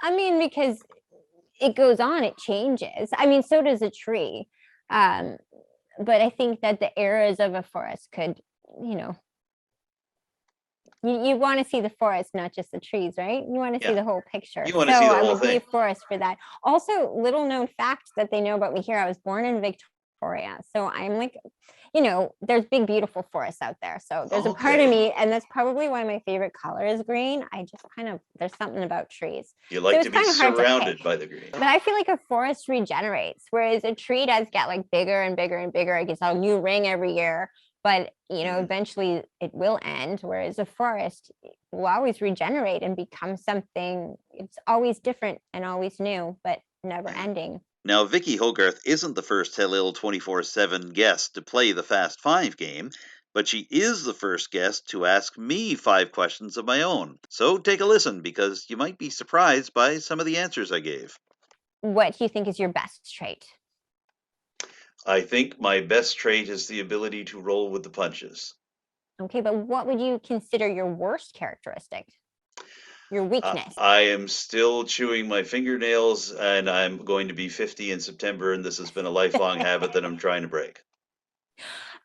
I mean, because it goes on, it changes. I mean, so does a tree. But I think that the eras of a forest could, you want to see the forest, not just the trees, right? You want to see the whole picture. You want to see the whole I would thing. be a forest for that. Also, little known fact that they know about me here, I was born in Victoria. So I'm like, there's big, beautiful forests out there. So there's a part of me, and that's probably why my favorite color is green. I just there's something about trees. You like So to it's be kind of hard to surrounded pick. by the green. But I feel like a forest regenerates, whereas a tree does get like bigger and bigger and bigger. It gets a new ring every year, but eventually it will end. Whereas a forest will always regenerate and become something. It's always different and always new, but never ending. Now, Vicki Hogarth isn't the first Telile 24/7 guest to play the Fast 5 game, but she is the first guest to ask me 5 questions of my own. So take a listen, because you might be surprised by some of the answers I gave. What do you think is your best trait? I think my best trait is the ability to roll with the punches. Okay, but what would you consider your worst characteristic? Your weakness? I am still chewing my fingernails, and I'm going to be 50 in September, and this has been a lifelong habit that I'm trying to break.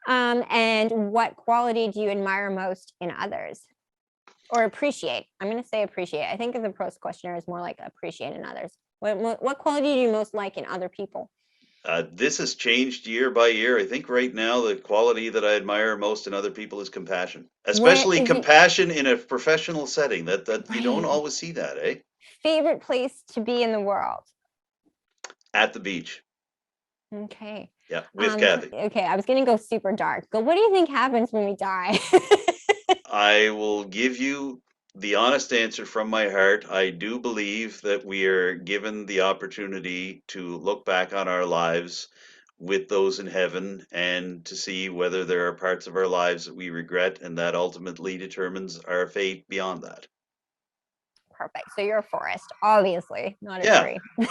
And what quality do you admire most in others? Or appreciate? I'm going to say appreciate. I think the post questioner is more like appreciate in others. What quality do you most like in other people? This has changed year by year. I think right now the quality that I admire most in other people is compassion, especially compassion in a professional setting. That you don't always see that, eh? Favorite place to be in the world? At the beach. Okay. Yeah, with Kathy. Okay, I was going to go super dark. But what do you think happens when we die? I will give you the honest answer from my heart. I do believe that we are given the opportunity to look back on our lives with those in heaven and to see whether there are parts of our lives that we regret, and that ultimately determines our fate beyond that. Perfect. So you're a forest, obviously, not a tree.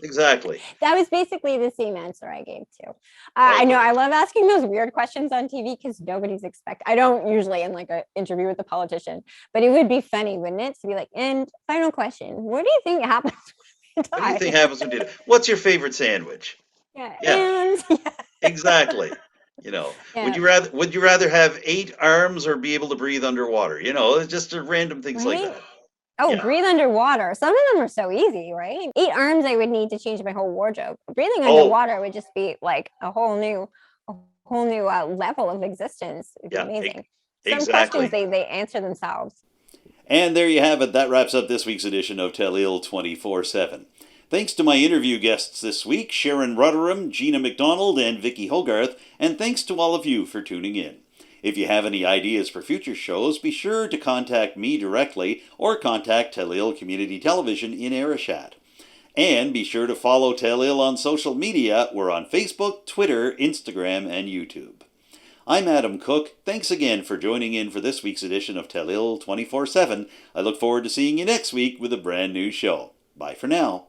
Exactly. That was basically the same answer I gave too. I know I love asking those weird questions on TV because nobody's I don't usually in like an interview with a politician, but it would be funny, wouldn't it? To be like, and final question, what do you think happens when we die? What do you think happens when you die? What's your favorite sandwich? Yeah. Exactly. Would you rather have 8 arms or be able to breathe underwater? It's just random things like that. Oh, Yeah. breathe underwater. Some of them are so easy, right? 8 arms I would need to change my whole wardrobe. Breathing Oh. underwater would just be like a whole new level of existence. It'd be Yeah, amazing. Some exactly. questions they answer themselves. And there you have it. That wraps up this week's edition of Telile 24/7. Thanks to my interview guests this week, Sharon Rudderham, Gina MacDonald, and Vicky Hogarth, and thanks to all of you for tuning in. If you have any ideas for future shows, be sure to contact me directly or contact Telile Community Television in Arishat. And be sure to follow Telile on social media. We're on Facebook, Twitter, Instagram, and YouTube. I'm Adam Cooke. Thanks again for joining in for this week's edition of Telile 24/7. I look forward to seeing you next week with a brand new show. Bye for now.